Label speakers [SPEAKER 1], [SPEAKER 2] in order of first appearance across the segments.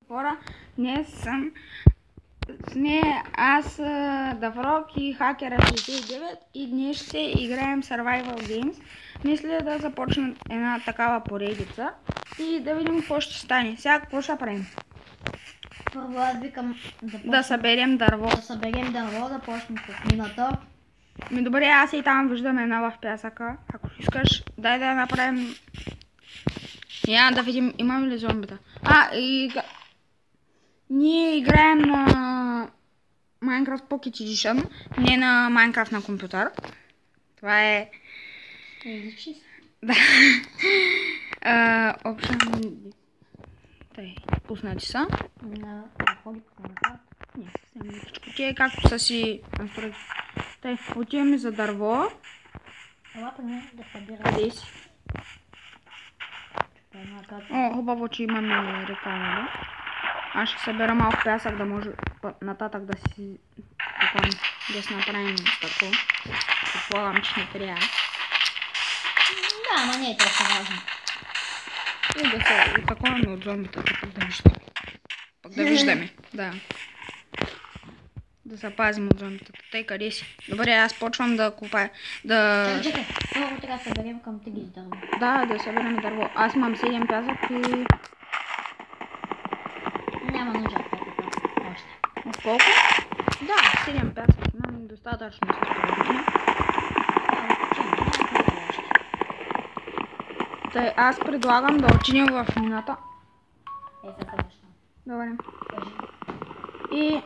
[SPEAKER 1] Хора, днес съм с нея аз, Даврок и Хакера 69 и днес ще играем Survival Games. Мисля да започнем една такава поредица и да видим какво ще стане. Сега какво ще правим?
[SPEAKER 2] Първо аз викам
[SPEAKER 1] да съберем дърво.
[SPEAKER 2] Да почнем с мината.
[SPEAKER 1] Добре, аз и там виждам една в пясъка. Ако искаш, дай да я направим. Я да видим имаме ли зомбита. Ние играем на Minecraft Pocket Edition, не на Minecraft на компютър. Това е... Да. Option... Тъй, пуснати са.
[SPEAKER 2] Не,
[SPEAKER 1] съвсем лекичко. Те както са си настроили. Тъй, отиваме за дърво.
[SPEAKER 2] Елата не да събира.
[SPEAKER 1] Къде си? О, хубаво, че имаме река, нали? Аз ще събера малко пясък, да може нататък да си да си направим тако. Предполагам, че не трябва.
[SPEAKER 2] Да, ама не е толкова важно.
[SPEAKER 1] И да се отаковаме от зомбита, пък да виждаме. Пък да виждаме, да. Да се пазим от зомбитата. Тъй къде си? Добре, аз почвам да купая.
[SPEAKER 2] Чакай, първо трябва да съберем към тиги с дърво.
[SPEAKER 1] Да съберем дърво. Аз имам 7 пясък и...
[SPEAKER 2] Няма нужда още.
[SPEAKER 1] От колко? Да, 7 пясък. Имам достатъчно с това. Тъй, аз предлагам да отидем в мината.
[SPEAKER 2] Сега защо?
[SPEAKER 1] Добре. И...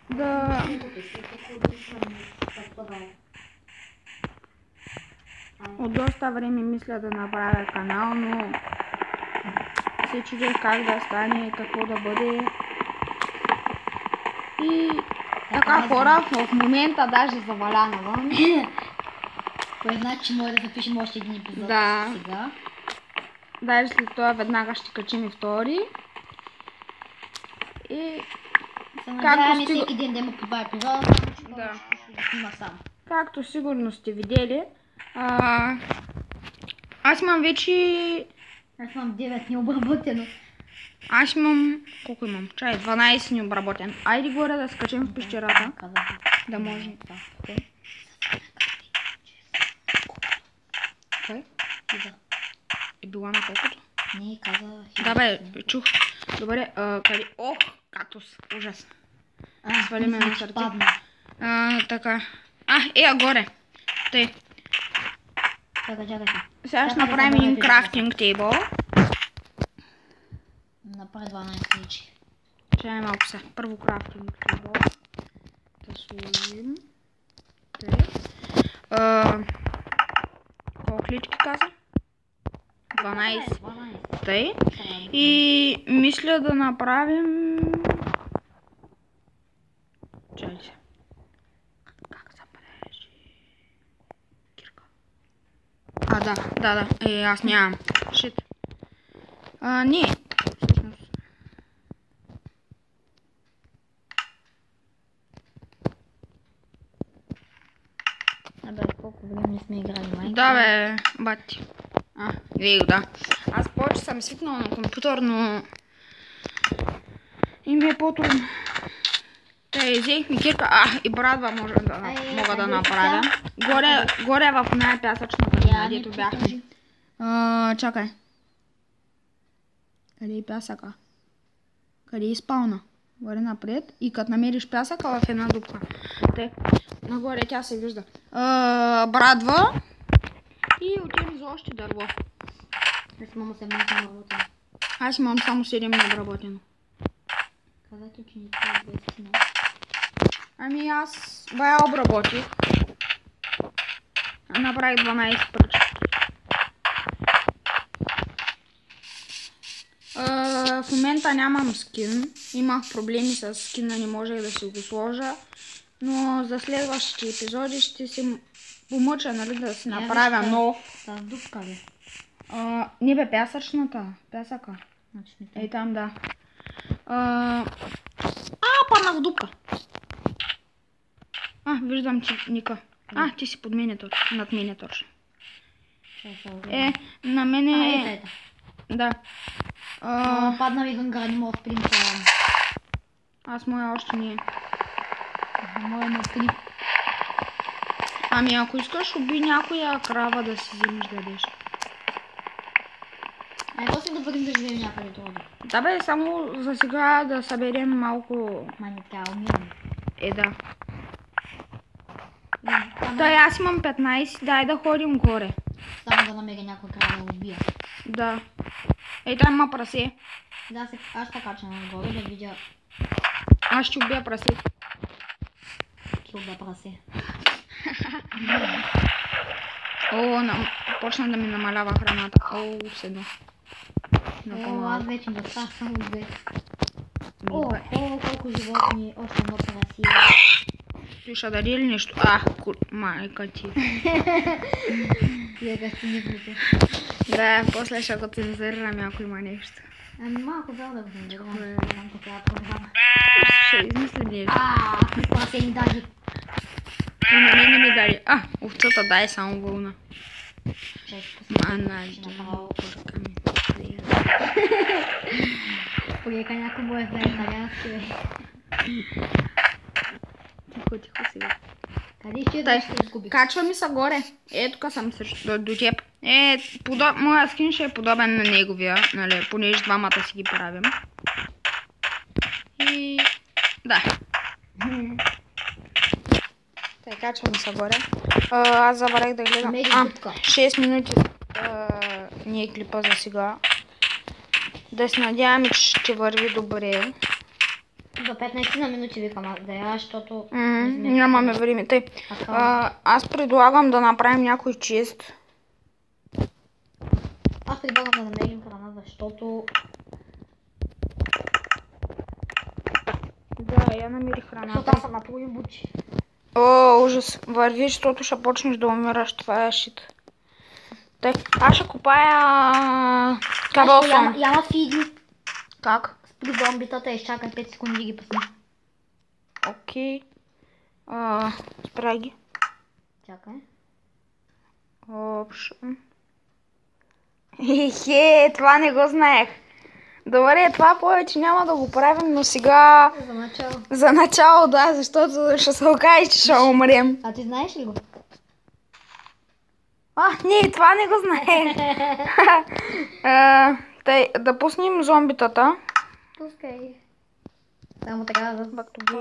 [SPEAKER 1] да... От доста време мисля да направя канал, но се чудех как да стане, какво да бъде. И така хора, в момента даже заваля навън.
[SPEAKER 2] Кое значи, че може да запишем още един епизод сега.
[SPEAKER 1] Даже след това веднага ще качим и втори. И...
[SPEAKER 2] Надяваме всеки ден да има по 2 епизода,
[SPEAKER 1] да
[SPEAKER 2] снима сам.
[SPEAKER 1] Както сигурно сте видели, аз имам вече...
[SPEAKER 2] Аз имам 9 необработено.
[SPEAKER 1] Аз имам... Колко имам? Чай, 12 необработен. Айде горе да скачем в пещерата. Да може. Кой? Е била на колкото?
[SPEAKER 2] Не, каза...
[SPEAKER 1] Да бе, чух. Добре, къде? Ох, кактус. Ужас. Свалиме на сърце. Така. Горе. Тъй.
[SPEAKER 2] Чакай.
[SPEAKER 1] Сега ще направим един крафтинг тейбъл.
[SPEAKER 2] Направи 12 личи.
[SPEAKER 1] Чай малко сега. Първо крафтинг тейбъл. Да сложим. Колко клички каза? 12. Тъй. И мисля да направим... Чай се. Как се правиш? Кирка. Да. Аз нямам. Шит. Не. Всъщност.
[SPEAKER 2] Абе, колко време не сме играли Minecraft?
[SPEAKER 1] Да бе, бати. Да. Аз повече съм свикнала на компютър, но... И ми е по-трудно. Взех ми кирка. И брадва мога да направя. Горе в най-пясъчната мина, дето бяхме. Чакай. Къде е пясъка? Къде е спауна? Горе напред. И като намериш пясъка в една дупка. Нагоре тя се вижда. Брадва. И отидем за още дърво.
[SPEAKER 2] Аз имам 18 необработено.
[SPEAKER 1] Аз имам само 7 необработено.
[SPEAKER 2] Казахте, че не трябва 20
[SPEAKER 1] аз бая обработих. Направих 12 пръчки. В момента нямам скин. Имах проблеми с скина, не можех да си го сложа. Но за следващите епизоди ще си помъча, нали, да си направя нов.
[SPEAKER 2] С дупка ли?
[SPEAKER 1] Не бе, пясъчната. Пясъка.
[SPEAKER 2] Значи не
[SPEAKER 1] Ей там, да.
[SPEAKER 2] паднах в дупка.
[SPEAKER 1] Виждам ти Ника. Ти си под мене точно. Над мене точно. На мене...
[SPEAKER 2] Ето.
[SPEAKER 1] Да.
[SPEAKER 2] Падна ви гънгара, не мога в принца.
[SPEAKER 1] Аз моя още не е.
[SPEAKER 2] Моя на 3.
[SPEAKER 1] Ами ако искаш, уби някоя крава да си вземеш да ядеш.
[SPEAKER 2] То си да бъдем да живеем някъде друго.
[SPEAKER 1] Да бе, само за сега да съберем малко...
[SPEAKER 2] Не трябва, умираме.
[SPEAKER 1] Да. Тай аз имам 15, дай да ходим горе.
[SPEAKER 2] Само да намеря някой крава да убия.
[SPEAKER 1] Да. Там има прасе.
[SPEAKER 2] Да, аз ще кача нагоре да видя.
[SPEAKER 1] Аз ще убия прасе.
[SPEAKER 2] Килда прасе.
[SPEAKER 1] Почна да ми намалява храната. Седно.
[SPEAKER 2] Аз вече не става само 2. Колко животни, още едно прасе.
[SPEAKER 1] Ти ще даде ли нещо? Майка ти.
[SPEAKER 2] Лега си не влиза.
[SPEAKER 1] Да, после ще го цензурираме, ако има нещо.
[SPEAKER 2] Малко да го цензурирам. Знам такава програма.
[SPEAKER 1] Ще измисля нещо.
[SPEAKER 2] Прасе ни даде.
[SPEAKER 1] На мен не ми даде. Овцата дай само вълна.
[SPEAKER 2] Порека някой му е знае италиански, бе.
[SPEAKER 1] Тихо сега.
[SPEAKER 2] Къде ще да ще изгубиш?
[SPEAKER 1] Качваме се горе. Тук съм до теб. Моя скин ще е подобен на неговия, нали, понеже двамата си ги правим. И... да. Качваме се горе. Аз забравих да гледам. 6 минути ни е клипа за сега. Да се надяваме, че ще върви добре.
[SPEAKER 2] До 15 на минути викам да я, защото...
[SPEAKER 1] Нямаме време. Аз предлагам да направим някой чест.
[SPEAKER 2] Аз предлагам да намерим храна, защото...
[SPEAKER 1] Да, я намерих храната.
[SPEAKER 2] Защото аз съм напълно бучи.
[SPEAKER 1] Ужас. Върви, защото ще почнеш да умираш. Това е шит. Аз ще копая кабелсон.
[SPEAKER 2] Яма фиди.
[SPEAKER 1] Как?
[SPEAKER 2] Спри зомбитата и изчакай 5 секунди ги пусни.
[SPEAKER 1] Окей. Спря ги.
[SPEAKER 2] Чакай.
[SPEAKER 1] Option. Това не го знаех. Добре, това повече няма да го правим, но сега...
[SPEAKER 2] За начало.
[SPEAKER 1] За начало, да, защото ще се окаже, че ще умрем.
[SPEAKER 2] А ти знаеш ли го?
[SPEAKER 1] Не, това не го знаех. Да пуснем зомбитата.
[SPEAKER 2] Пускай. Само така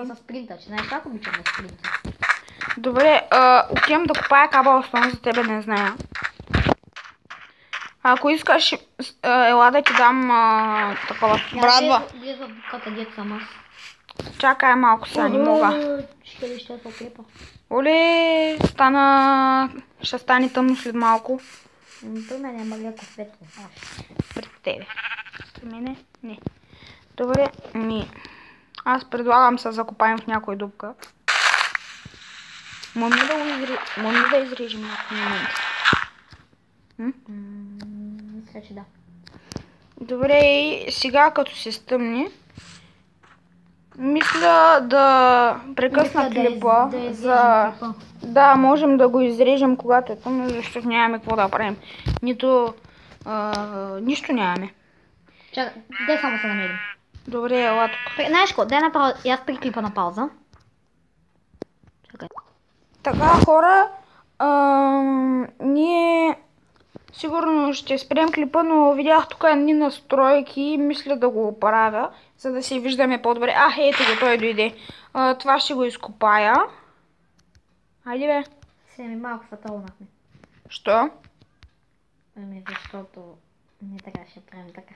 [SPEAKER 2] да спринта, че знаеш как обичам да спринта.
[SPEAKER 1] Добре, отивам да купая кабелстон, за тебе не зная. Ако искаш, ела да ти дам такова. Брадва.
[SPEAKER 2] Влиза в буката, дет съм аз.
[SPEAKER 1] Чакай малко, сега не мога.
[SPEAKER 2] Ще се оклепа.
[SPEAKER 1] Оле, ще стане тъмно след малко.
[SPEAKER 2] При мен няма леко светло.
[SPEAKER 1] Пред тебе. При мене? Не. Добре, аз предлагам се закопаем в някоя дупка. Може да изрежем някой момент.
[SPEAKER 2] Мисля, че да.
[SPEAKER 1] Добре, сега като се стъмни, мисля да прекъсна клипа. Да, можем да го изрежем, когато е тъмно, защото нямаме какво да правим. Нищо нямаме.
[SPEAKER 2] Чакай, дай само се намерим.
[SPEAKER 1] Добре, ела тук.
[SPEAKER 2] Знаеш какво, дай направо, и аз при клипа на пауза. Чакай.
[SPEAKER 1] Така, хора, ние сигурно ще спрем клипа, но видях тук едни настройки и мисля да го оправя, за да си виждаме по-добре. Ето го, той дойде. Това ще го изкопая. Хайде бе.
[SPEAKER 2] Ми малко фаталнахме.
[SPEAKER 1] Що?
[SPEAKER 2] Защото не така ще правим така.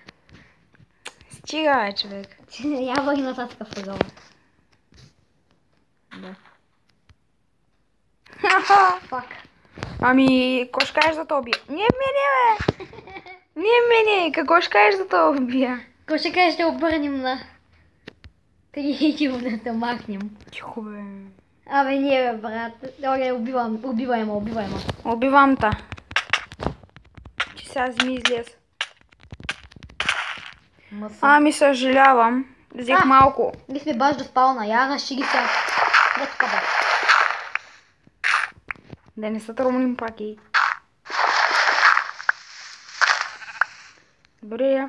[SPEAKER 1] Стига бе, човек.
[SPEAKER 2] Я върни нататък в ъгъла. Да. Фак.
[SPEAKER 1] Какво ще кажеш за това убия? Не мене, бе! Не мене! Какво ще кажеш за това убия?
[SPEAKER 2] Какво ще кажеш да обърнем на 3 и да махнем?
[SPEAKER 1] Тихо, бе.
[SPEAKER 2] Абе, не, бе, брат. Добре, убивай ме.
[SPEAKER 1] Убивам та. Че сега ми излез.
[SPEAKER 2] Мъсъл.
[SPEAKER 1] Ами съжалявам. Взех малко.
[SPEAKER 2] Ние сме баш до спална. Я разшири се. Не тук бе.
[SPEAKER 1] Да не са тромним пак и. Добре.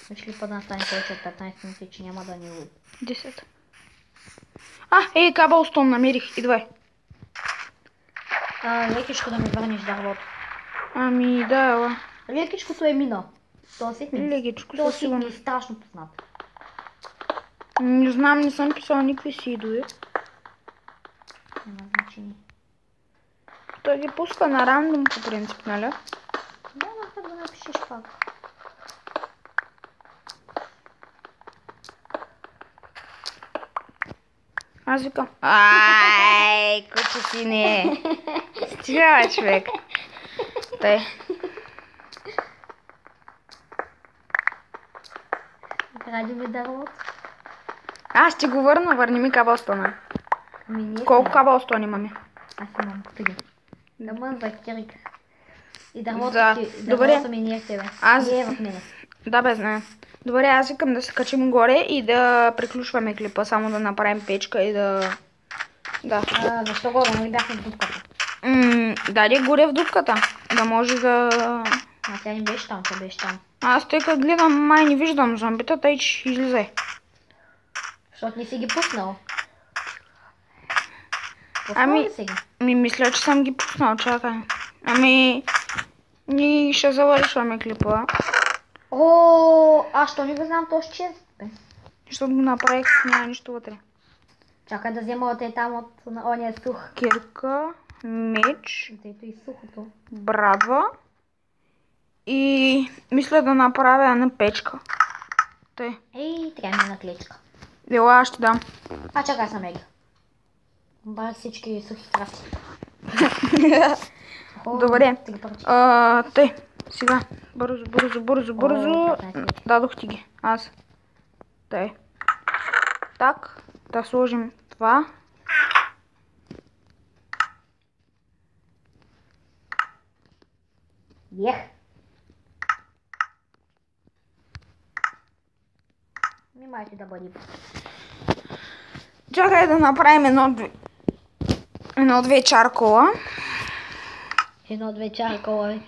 [SPEAKER 2] Вече ли път да настане повече от 15 минути, че няма да ни луби.
[SPEAKER 1] 10. Ей, кабелстон намерих. Идвай.
[SPEAKER 2] Лекичко да ми върнеш дървото.
[SPEAKER 1] Ами да, ела.
[SPEAKER 2] Лекичкото е минал. То си ми.
[SPEAKER 1] Лекичко,
[SPEAKER 2] То
[SPEAKER 1] със
[SPEAKER 2] си
[SPEAKER 1] сигурност.
[SPEAKER 2] ми е страшно познат.
[SPEAKER 1] Не знам, не съм писала никакви сидове.
[SPEAKER 2] Няма значение.
[SPEAKER 1] Той ги пуска на рандом по принцип, нали?
[SPEAKER 2] Няма как да напишеш пак.
[SPEAKER 1] Аз викам. Ай, куче си не. Стига, бе, човек. Тъй.
[SPEAKER 2] Ради ми дървото.
[SPEAKER 1] Аз ще го върни ми кабелстона.
[SPEAKER 2] Ами ние
[SPEAKER 1] Колко
[SPEAKER 2] сме.
[SPEAKER 1] кабелстон имаме?
[SPEAKER 2] Аз имам 3. Дама за Кирик. И дървото
[SPEAKER 1] Да,
[SPEAKER 2] ти.
[SPEAKER 1] добре.
[SPEAKER 2] Дървото ми не е в тебе.
[SPEAKER 1] Аз-
[SPEAKER 2] Не е в мене.
[SPEAKER 1] Да, бе, знае. Добре, аз викам да се качим горе и да приключваме клипа, само да направим печка и да... Да.
[SPEAKER 2] Защо го нали бяхме в дупката?
[SPEAKER 1] Даде горе в дупката, да може да...
[SPEAKER 2] А тя не беше там, тя беше там.
[SPEAKER 1] Аз тъй като гледам, май не виждам зомбита, тъй че излизай.
[SPEAKER 2] Защото не си ги пуснал.
[SPEAKER 1] Ами-
[SPEAKER 2] Пуснал ли си ги?
[SPEAKER 1] Мисля, че съм ги пуснал, чакай. Ние ще завършваме клипа,
[SPEAKER 2] Аз що не го знам то ще бе.
[SPEAKER 1] защото го направих, няма нищо вътре.
[SPEAKER 2] Чакай да взема от там от ония сух.
[SPEAKER 1] Кирка, меч,
[SPEAKER 2] Ето и сухото.
[SPEAKER 1] брадва и мисля да направя една печка. Тъй.
[SPEAKER 2] Ей, трябва ми на клечка.
[SPEAKER 1] Ела, аз ще дам.
[SPEAKER 2] Чакай съм еги. Ба всички сухи красти.
[SPEAKER 1] Добре.
[SPEAKER 2] Три парче.
[SPEAKER 1] Тъй. Сега. Бързо.
[SPEAKER 2] 15.
[SPEAKER 1] Дадох ти ги. Аз. Тъй. Так. Да сложим това.
[SPEAKER 2] Ех. Внимайте да бъде.
[SPEAKER 1] Чакай да направим едно-две чаркола.
[SPEAKER 2] Едно-две чаркола.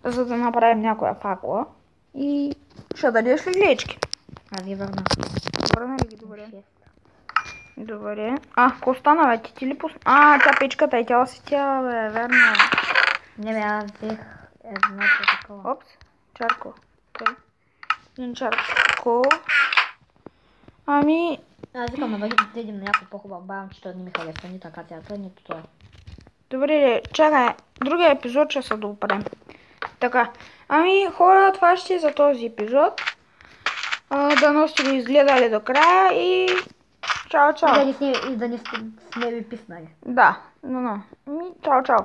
[SPEAKER 1] За да направим някоя факла. И ще дадеш ли глечки?
[SPEAKER 2] Аз ги върна.
[SPEAKER 1] Върна ли ги? Добре. Добре. Какво стана, бе? Ти ли пусна? Тя печката и тя си тя, бе, верно.
[SPEAKER 2] Не бе, аз взех едното такова.
[SPEAKER 1] Опс. Чарко. Тъй. Един чарко. Ами,
[SPEAKER 2] Аз викам да видим на някой по-хубав бавам, че той не ми харесва ни така цялата, нито това.
[SPEAKER 1] добре, чакай. Другия епизод ще се допрем. Така. Ами, хора, това ще е за този епизод. Дано сте го изгледали до края и... Чао.
[SPEAKER 2] И да не сме ви писнали.
[SPEAKER 1] Да, чао.